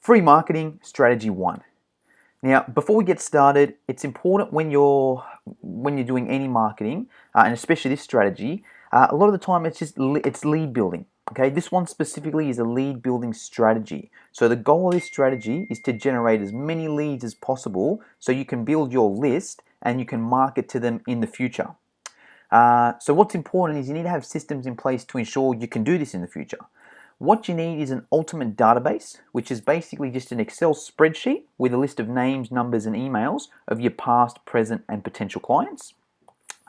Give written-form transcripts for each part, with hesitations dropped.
Free marketing strategy 1. Now, before we get started, it's important when you're doing any marketing, and especially this strategy. A lot of the time, it's lead building. Okay, this one specifically is a lead building strategy. So the goal of this strategy is to generate as many leads as possible, so you can build your list and you can market to them in the future. So what's important is you need to have systems in place to ensure you can do this in the future. What you need is an ultimate database, which is basically just an Excel spreadsheet with a list of names, numbers, and emails of your past, present, and potential clients.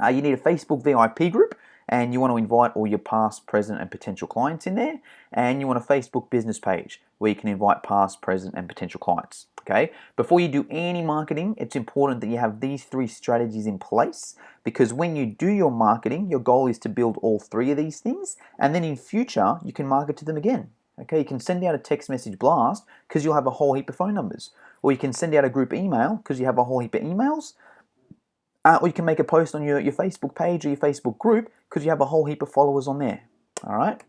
You need a Facebook VIP group, and you want to invite all your past, present, and potential clients in there. And you want a Facebook business page where you can invite past, present, and potential clients. Okay. Before you do any marketing, it's important that you have these 3 strategies in place, because when you do your marketing, your goal is to build all 3 of these things, and then in future you can market to them again. Okay, you can send out a text message blast because you'll have a whole heap of phone numbers, or you can send out a group email because you have a whole heap of emails. Or you can make a post on your Facebook page or your Facebook group because you have a whole heap of followers on there. All right.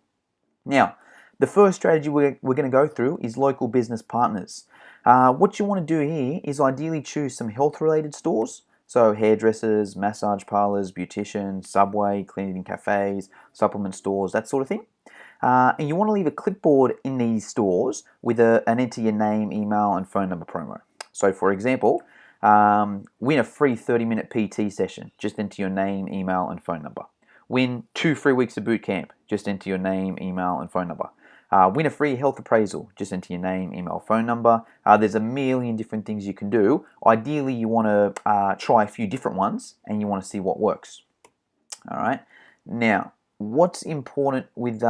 Now, the first strategy we're going to go through is local business partners. What you want to do here is ideally choose some health-related stores. So hairdressers, massage parlors, beauticians, Subway, cleaning cafes, supplement stores, that sort of thing. And you want to leave a clipboard in these stores with an enter your name, email, and phone number promo. So for example, win a free 30-minute PT session. Just enter your name, email, and phone number. Win 2 free weeks of boot camp. Just enter your name, email, and phone number. Win a free health appraisal. Just enter your name, email, phone number. There's a million different things you can do. Ideally, you want to try a few different ones, and you want to see what works. All right. Now, what's important with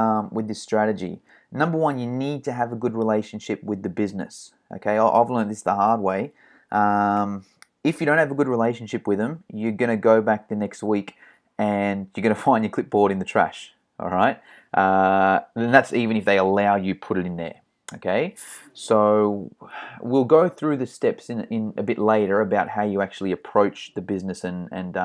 this strategy? Number 1, you need to have a good relationship with the business. Okay, I've learned this the hard way. If you don't have a good relationship with them, you're going to go back the next week and you're going to find your clipboard in the trash. All right, and that's even if they allow you put it in there. Okay, so we'll go through the steps in a bit later about how you actually approach the business and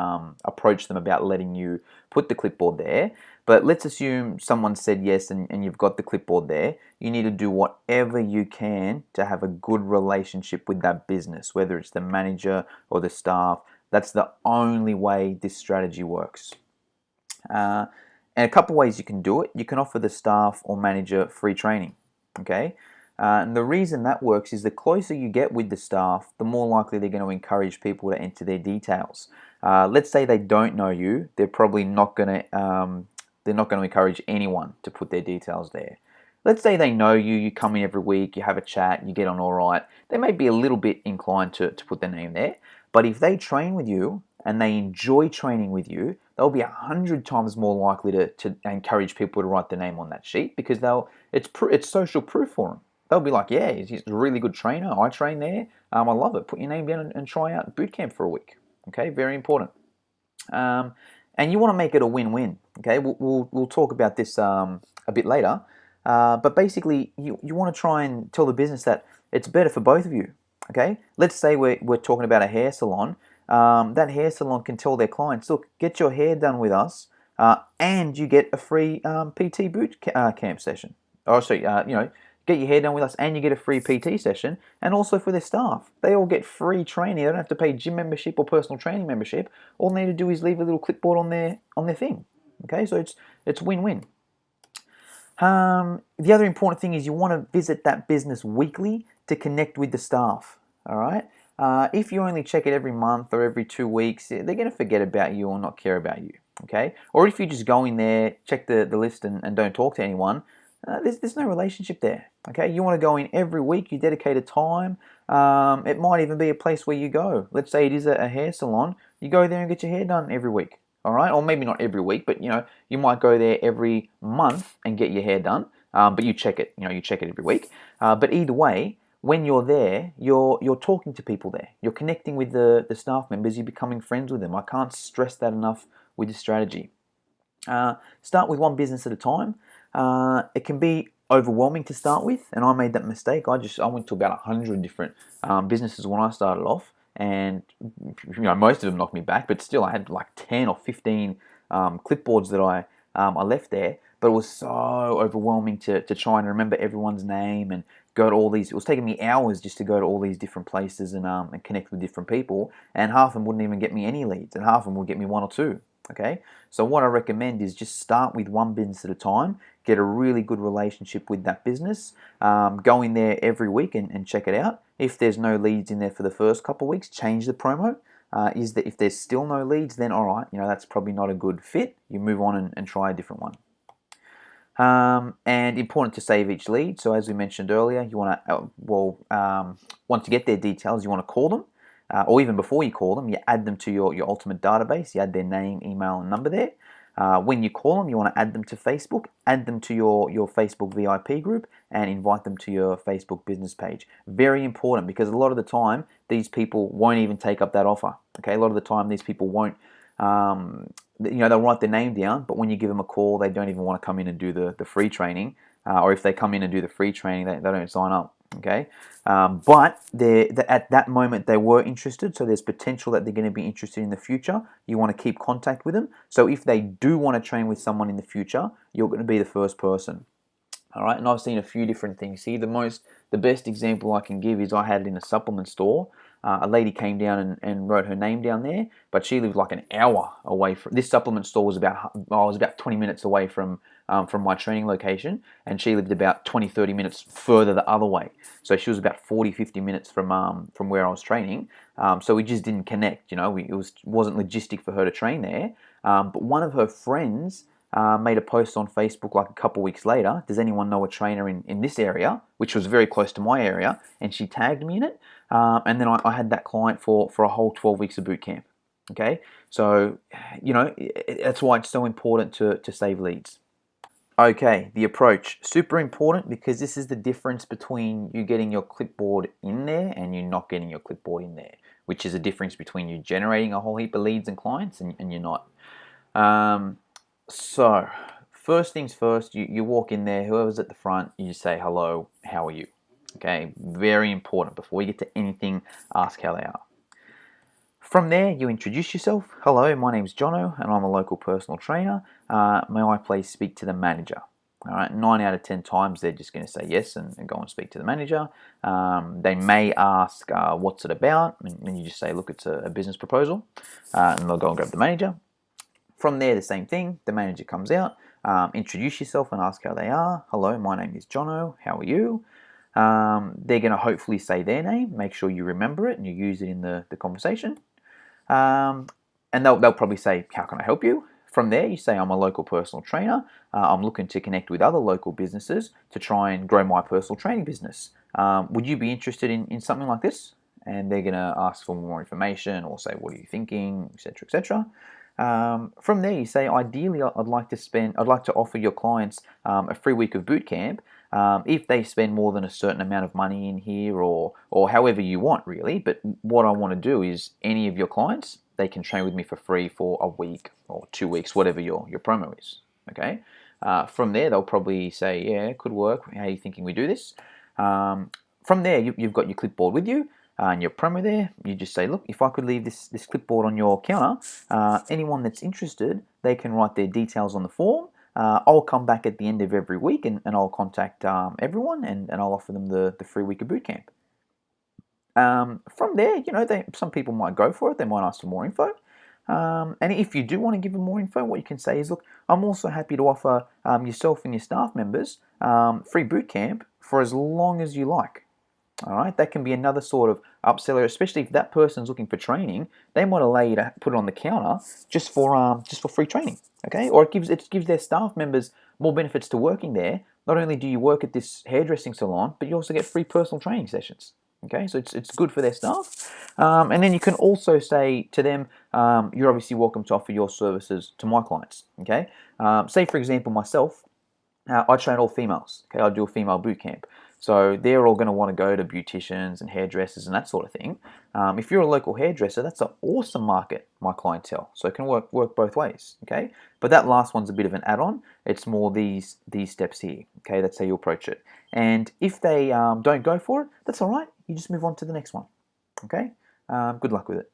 approach them about letting you put the clipboard there. But let's assume someone said yes and you've got the clipboard there. You need to do whatever you can to have a good relationship with that business, whether it's the manager or the staff. That's the only way this strategy works. And a couple ways you can do it. You can offer the staff or manager free training. Okay, and the reason that works is the closer you get with the staff, the more likely they're going to encourage people to enter their details. Let's say they don't know you, they're probably not going to encourage anyone to put their details there. Let's say they know you, you come in every week, you have a chat, you get on all right. They may be a little bit inclined to put their name there, but if they train with you and they enjoy training with you, they'll be 100 times more likely to encourage people to write their name on that sheet, because it's social proof for them. They'll be like, yeah, he's a really good trainer. I train there. I love it. Put your name down and try out boot camp for a week. Okay, very important. And you want to make it a win-win. Okay, we'll talk about this a bit later. But basically, you want to try and tell the business that it's better for both of you. Okay, let's say we're talking about a hair salon. That hair salon can tell their clients, look, get your hair done with us, and you get a free PT boot camp session. Oh, sorry, get your hair done with us and you get a free PT session. And also for their staff, they all get free training. They don't have to pay gym membership or personal training membership. All they need to do is leave a little clipboard on their thing. Okay, so it's win-win. The other important thing is you want to visit that business weekly to connect with the staff. All right. If you only check it every month or every 2 weeks, they're going to forget about you or not care about you. Okay. Or if you just go in there, check the list and don't talk to anyone, there's no relationship there. Okay. You want to go in every week. You dedicate a time. It might even be a place where you go. Let's say it is a hair salon. You go there and get your hair done every week. All right. Or maybe not every week, but you might go there every month and get your hair done. But you check it. You check it every week. But either way, when you're there, you're talking to people there. You're connecting with the staff members. You're becoming friends with them. I can't stress that enough with this strategy. Start with one business at a time. It can be overwhelming to start with, and I made that mistake. I went to about 100 different businesses when I started off, and most of them knocked me back. But still, I had like 10 or 15 clipboards that I left there. But it was so overwhelming to try and remember everyone's name and go to all these. It was taking me hours just to go to all these different places and connect with different people, and half of them wouldn't even get me any leads, and half of them would get me one or two. Okay, so what I recommend is just start with one business at a time, get a really good relationship with that business, go in there every week and check it out. If there's no leads in there for the first couple of weeks, change the promo. If there's still no leads, then all right, that's probably not a good fit. You move on and try a different one. And important to save each lead. So as we mentioned earlier, you want to, once you get their details, you want to call them. Or even before you call them, you add them to your Ultimate database. You add their name, email, and number there. When you call them, you want to add them to Facebook, add them to your Facebook VIP group, and invite them to your Facebook business page. Very important, because a lot of the time, these people won't even take up that offer. Okay, a lot of the time, these people won't. They'll write their name down, but when you give them a call, they don't even want to come in and do the free training. Or if they come in and do the free training, they don't sign up. Okay, but at that moment they were interested, so there's potential that they're going to be interested in the future. You want to keep contact with them, so if they do want to train with someone in the future, you're going to be the first person. All right, and I've seen a few different things here. The best example I can give is I had it in a supplement store. A lady came down and wrote her name down there, but she lived like an hour away from this supplement store. Was about 20 minutes away from my training location, and she lived about 20-30 minutes further the other way. So she was about 40-50 minutes from where I was training. So we just didn't connect. It wasn't logistic for her to train there. But one of her friends made a post on Facebook like a couple weeks later. Does anyone know a trainer in this area? Which was very close to my area, and she tagged me in it. And then I had that client for a whole 12 weeks of boot camp. Okay, so that's why it's so important to save leads. Okay, the approach, super important, because this is the difference between you getting your clipboard in there and you not getting your clipboard in there, which is a difference between you generating a whole heap of leads and clients and you're not. So first things first, you walk in there, whoever's at the front, you just say, hello, how are you? Okay, very important. Before you get to anything, ask how they are. From there, you introduce yourself. Hello, my name's Jono, and I'm a local personal trainer. May I please speak to the manager? All right, 9 out of 10 times they're just going to say yes and go and speak to the manager. They may ask, what's it about? And you just say, look, it's a business proposal. And they'll go and grab the manager. From there, the same thing. The manager comes out. Introduce yourself and ask how they are. Hello, my name is Jono. How are you? They're going to hopefully say their name. Make sure you remember it and you use it in the conversation. And they'll probably say, how can I help you? From there, you say, I'm a local personal trainer. I'm looking to connect with other local businesses to try and grow my personal training business. Would you be interested in something like this? And they're going to ask for more information or say, what are you thinking, etc., etc. From there, you say, ideally, I'd like to offer your clients a free week of boot camp if they spend more than a certain amount of money in here, or however you want, really. But what I want to do is any of your clients, they can train with me for free for a week or 2 weeks, whatever your promo is. Okay. From there, they'll probably say, yeah, it could work. How are you thinking we do this? From there, you've got your clipboard with you. And your promo there, you just say, look, if I could leave this clipboard on your counter, anyone that's interested, they can write their details on the form. I'll come back at the end of every week and I'll contact everyone and I'll offer them the free week of boot camp. From there, some people might go for it. They might ask for more info. And if you do want to give them more info, what you can say is, look, I'm also happy to offer yourself and your staff members free boot camp for as long as you like. All right, that can be another sort of upseller, especially if that person's looking for training. They might allow you to put it on the counter just for free training. Okay, or it gives their staff members more benefits to working there. Not only do you work at this hairdressing salon, but you also get free personal training sessions. Okay, so it's good for their staff. And then you can also say to them, you're obviously welcome to offer your services to my clients. Okay, say for example myself, I train all females. Okay, I do a female boot camp. So they're all going to want to go to beauticians and hairdressers and that sort of thing. If you're a local hairdresser, that's an awesome market, my clientele. So it can work both ways, okay? But that last one's a bit of an add-on. It's more these steps here, okay? That's how you approach it. And if they don't go for it, that's all right. You just move on to the next one, okay? Good luck with it.